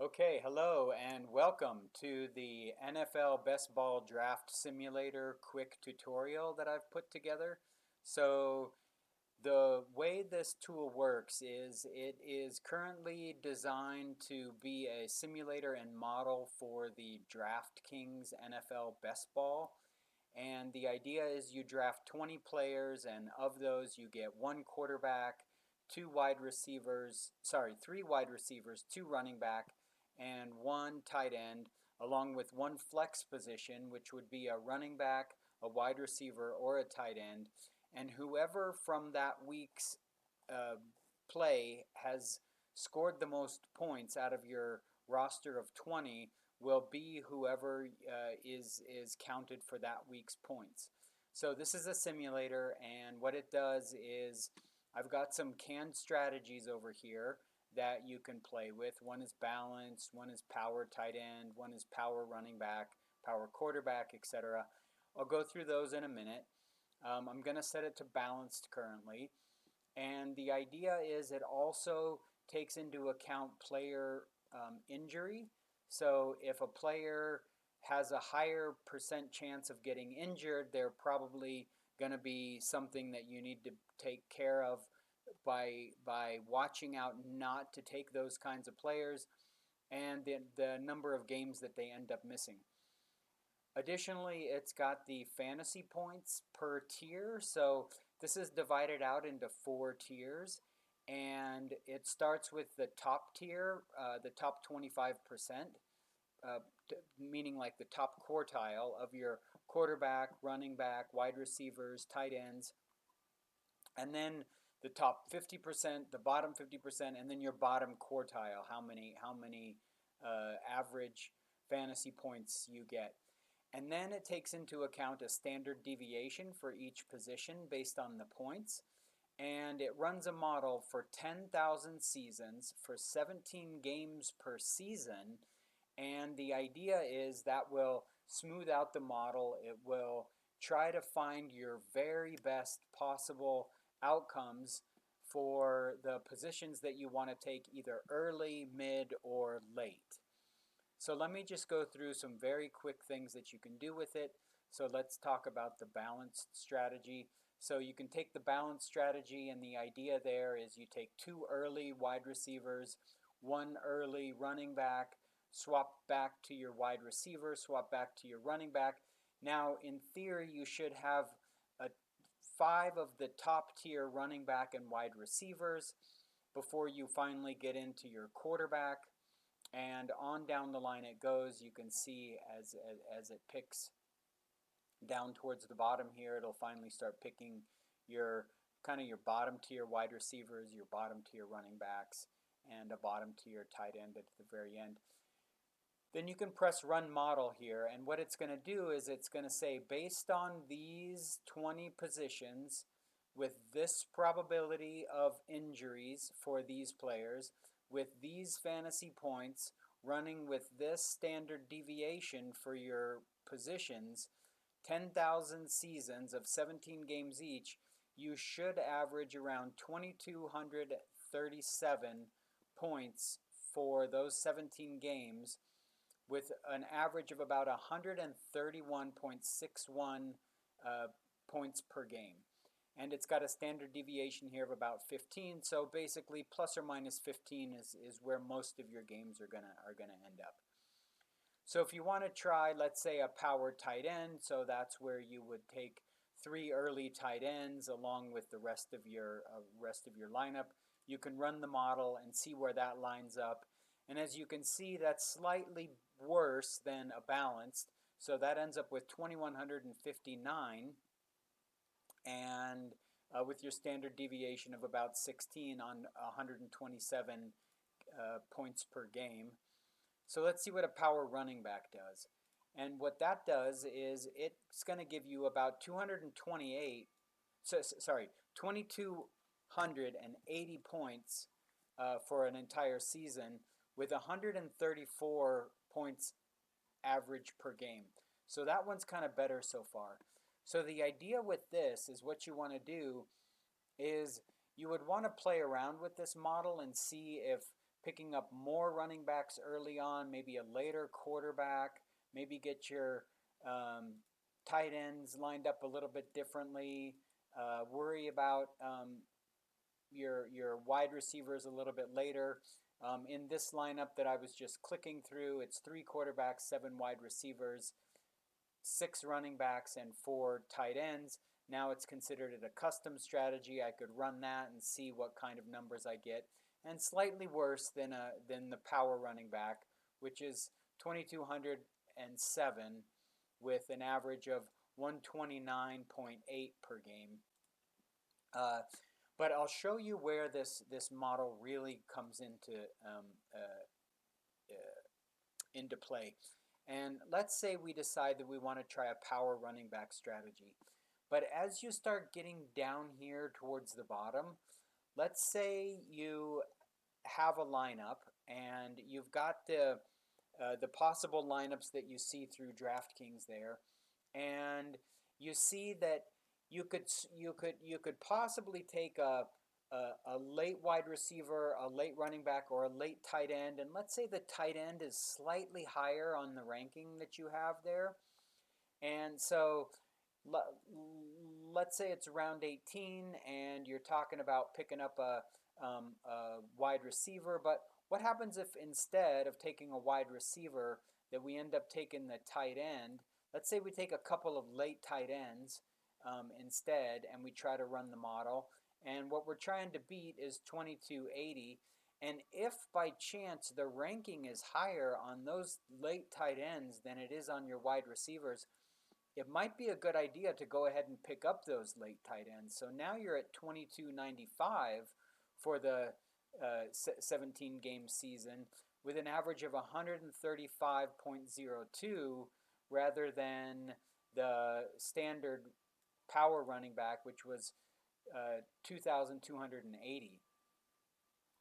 Okay, hello and welcome to the NFL Best Ball Draft Simulator quick tutorial that I've put together. So the way this tool works is it is currently designed to be a simulator and model for the DraftKings NFL Best Ball. And the idea is you draft 20 players, and of those you get one quarterback, three wide receivers, two running back, and one tight end, along with one flex position, which would be a running back, a wide receiver, or a tight end. And whoever from that week's uh, play has scored the most points out of your roster of 20 will be whoever is counted for that week's points. So this is a simulator, and what it does is I've got some canned strategies over here that you can play with. One is balanced, one is power tight end, one is power running back, power quarterback, etc. I'll go through those in a minute. I'm going to set it to balanced currently. And the idea is it also takes into account player injury. So if a player has a higher percent chance of getting injured, they're probably going to be something that you need to take care of by watching out not to take those kinds of players and the number of games that they end up missing. Additionally, it's got the fantasy points per tier. So this is divided out into 4 tiers. And it starts with the top tier, the top 25%, uh, meaning like the top quartile of your quarterback, running back, wide receivers, tight ends. And then the top 50%, the bottom 50%, and then your bottom quartile, how many average fantasy points you get. And then it takes into account a standard deviation for each position based on the points. And it runs a model for 10,000 seasons for 17 games per season. And the idea is that will smooth out the model. It will try to find your very best possible outcomes for the positions that you want to take either early, mid, or late. So let me just go through some very quick things that you can do with it. So let's talk about the balanced strategy. So you can take the balanced strategy, and the idea there is you take 2 early wide receivers, 1 early running back, swap back to your wide receiver, swap back to your running back. Now, in theory, you should have a 5 of the top tier running back and wide receivers before you finally get into your quarterback, and on down the line it goes. You can see as it picks down towards the bottom here, it'll finally start picking your your bottom tier wide receivers, your bottom tier running backs, and a bottom tier tight end at the very end. Then you can press run model here, and what it's going to do is it's going to say, based on these 20 positions with this probability of injuries for these players, with these fantasy points, running with this standard deviation for your positions, 10,000 seasons of 17 games each, you should average around 2,237 points for those 17 games, with an average of about 131.61 points per game. And it's got a standard deviation here of about 15. So basically, plus or minus 15 is where most of your games are gonna end up. So if you want to try, let's say, a power tight end, so that's where you would take 3 early tight ends along with the rest of your lineup. You can run the model and see where that lines up. And as you can see, that's slightly worse than a balanced. So that ends up with 2,159, and with your standard deviation of about 16 on 127 points per game. So let's see what a power running back does. And what that does is it's going to give you about 2,280 points for an entire season, with 134 points average per game. So that one's kind of better so far. So the idea with this is, what you want to do is you would want to play around with this model and see if picking up more running backs early on, maybe a later quarterback, maybe get your tight ends lined up a little bit differently, worry about your wide receivers a little bit later. In this lineup that I was just clicking through, it's 3 quarterbacks, 7 wide receivers, 6 running backs, and 4 tight ends. Now it's considered a custom strategy. I could run that and see what kind of numbers I get, and slightly worse than the power running back, which is 2,207 with an average of 129.8 per game. But I'll show you where this model really comes into play. And let's say we decide that we want to try a power running back strategy. But as you start getting down here towards the bottom, let's say you have a lineup and you've got the possible lineups that you see through DraftKings there, and you see that you could possibly take a late wide receiver, a late running back, or a late tight end, and let's say the tight end is slightly higher on the ranking that you have there, and so let's say it's round 18 and you're talking about picking up a wide receiver. But what happens if instead of taking a wide receiver that we end up taking the tight end? Let's say we take a couple of late tight ends instead, and we try to run the model, and what we're trying to beat is 2280. And if by chance the ranking is higher on those late tight ends than it is on your wide receivers, it might be a good idea to go ahead and pick up those late tight ends. So now you're at 2295 for the 17 game season with an average of 135.02 rather than the standard power running back, which was 2,280.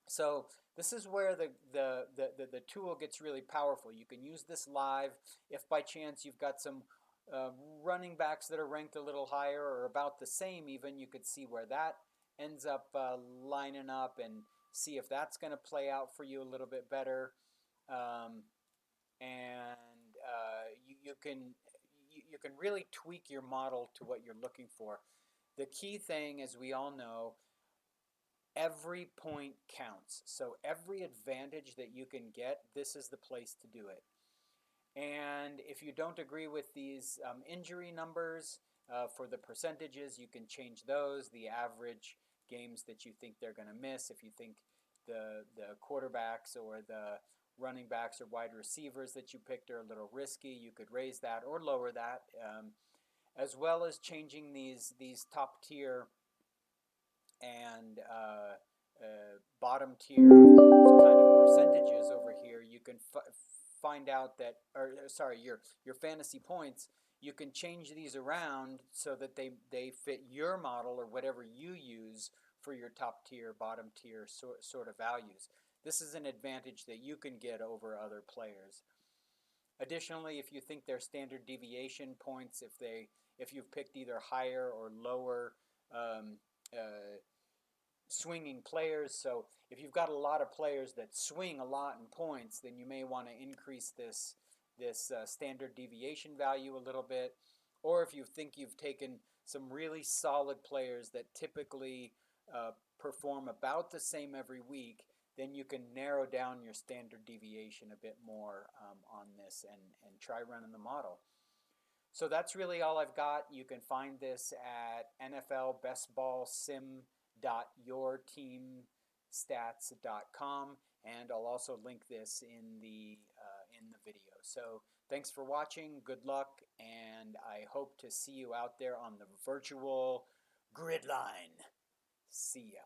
So this is where the tool gets really powerful. You can use this live. If by chance you've got some running backs that are ranked a little higher or about the same even, you could see where that ends up lining up and see if that's going to play out for you a little bit better. You can really tweak your model to what you're looking for. The key thing, as we all know, every point counts. So every advantage that you can get, this is the place to do it. And if you don't agree with these injury numbers for the percentages, you can change those. The average games that you think they're going to miss, if you think the quarterbacks or the running backs or wide receivers that you picked are a little risky, you could raise that or lower that, as well as changing these top tier and bottom tier kind of percentages over here. You can find out that, or sorry, your fantasy points, you can change these around so that they fit your model or whatever you use for your top tier, bottom tier sort of values. This is an advantage that you can get over other players. Additionally, if you think their standard deviation points, if you've picked either higher or lower swinging players, so if you've got a lot of players that swing a lot in points, then you may want to increase this standard deviation value a little bit. Or if you think you've taken some really solid players that typically perform about the same every week, then you can narrow down your standard deviation a bit more on this and try running the model. So that's really all I've got. You can find this at nflbestballsim.yourteamstats.com, and I'll also link this in the video. So thanks for watching. Good luck, and I hope to see you out there on the virtual grid line. See ya.